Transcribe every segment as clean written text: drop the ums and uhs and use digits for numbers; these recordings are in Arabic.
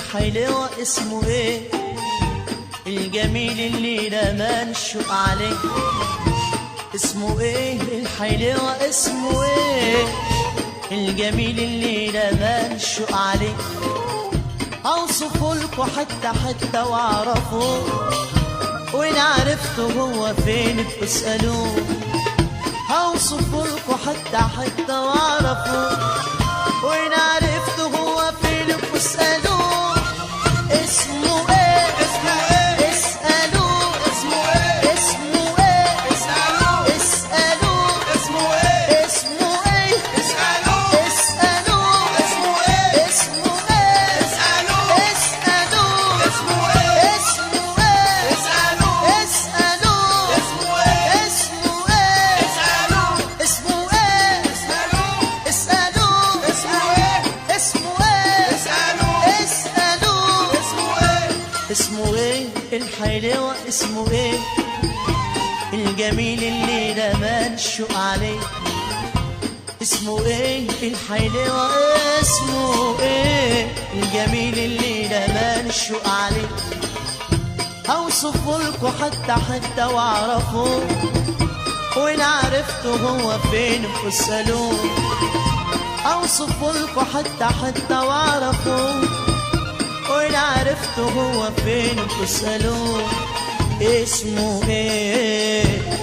الحلوة اسمه ايه؟ الجميل اللي رمى الشوق عليه اسمه ايه؟ الحلوة اسمه ايه؟ الجميل اللي رمى الشوق عليه. اوصفه لكوا حتى واعرفه، وان عرفته هو فين بتسألوه. هوصفه لكوا حتى واعرفه، وان عرفته هو فين بتسألوه. اسمه ايه؟ اسمه ايه؟ اسألوه. اسمه ايه؟ اسمه ايه؟ اسألوه. اسألوه. اسمه ايه؟ اسمه ايه؟ اسألوه. اسألوه. اسمه ايه؟ اسمه ايه؟ اسألوه. اسألوه. اسمه ايه؟ اسمه ايه؟ اسألوه. اسألوه. اسمه ايه؟ اسمه ايه؟ اسألوه. اسمه ايه؟ اسألوه. اسألوه. اسمه ايه؟ اسمه ايه؟ اسألوه. اسألوه. اسمه ايه؟ اسمه ايه؟ الحلوة اسمه ايه؟ الجميل اللي رمى الشوق عليه اسمه ايه؟ الحلوة اسمه ايه؟ الجميل اللي رمى الشوق عليه. هوصفه لكوا حتى واعرفه، وان عرفته هو فين فاسألوه. اوصفه لكوا حتى واعرفه، وان عرفته هو فين فاسألوه. اسمه ايه؟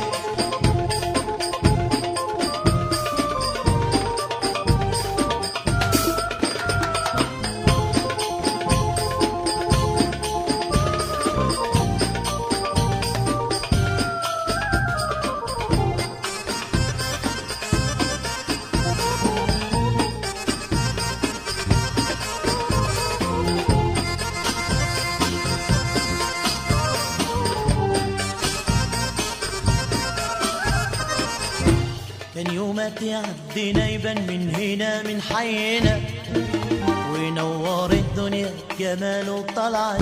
كان يومك يعدينا يبان من هنا من حينا، وينور الدنيا جماله طلعت.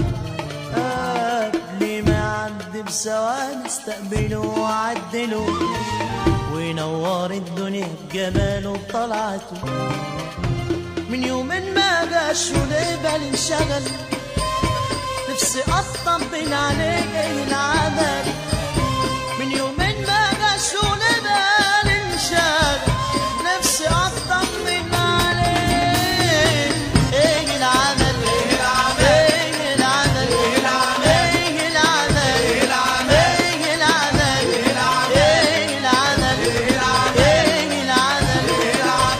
قبل ما يعدي بثواني استقبله وعدله، وينور الدنيا جماله طلعته. من يومين ما جاش وليه بالي انشغل، نفسي اطمن عليه ايه العمل. من يومين ما جاش وليه بالي انشغل، نفسي اطمن عليه ايه العمل. ايه العمل؟ ايه العمل؟ ايه العمل؟ ايه العمل؟ ايه العمل؟ ايه العمل؟ ايه العمل؟ ايه العمل؟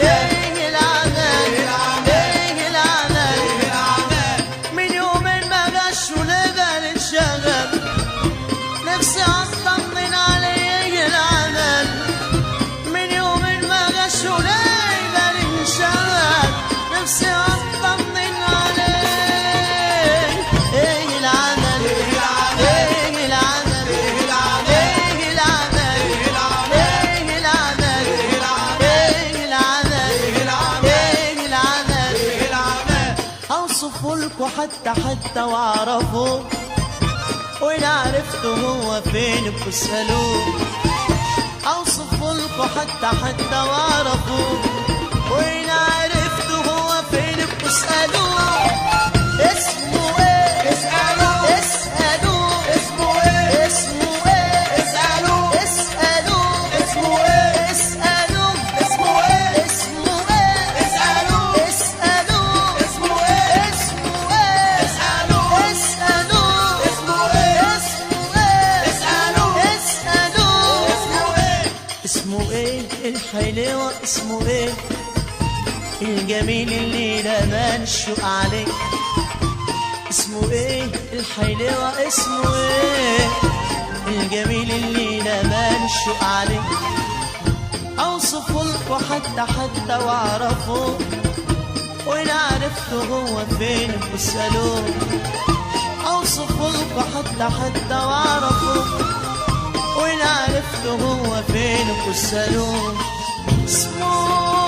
ايه العمل؟ ايه العمل؟ ايه العمل؟ ايه العمل؟ من يومين ما جاش وليه بالي انشغل، نفسي اطمن عليه العمل. من يومين ما جاش وليه بالي انشغل، نفسي اطمن عليه ايه العمل. ايه العمل؟ ايه العمل؟ ايه العمل؟ ايه العمل؟ ايه العمل؟ ايه العمل؟ ايه العمل؟ اوصفه لكوا حتى واعرفه، وإن عرفته هو فين بتسألوه. أوصفه لكوا حتى واعرفه، وإن عرفته هو فين بتسألوه. اسمه ايه؟ اسألوه. اسألوه. اسمه ايه؟ اسمه ايه؟ اسألوه. اسألوه. اسمه ايه؟ اسألوه. اسمه ايه؟ اسمه ايه؟ اسألوه. اسألوه. اسمه ايه؟ اسمه ايه؟ اسألوه. اسألوه. اسمه ايه؟ اسمه ايه؟ اسألوه. اسألوه. اسمه ايه؟ اسمه ايه؟ الحلوة اسمه ايه؟ الجميل اللي رمى الشوق عليه اسمه ايه؟ الحلوة اسمه ايه؟ الجميل اللي رمى الشوق عليه. اوصفه لكوا حتى واعرفه، وان عرفته هو فين فاسألوه. اوصفه لكوا حتى واعرفه، وان عرفته هو فين فاسألوه. اسمه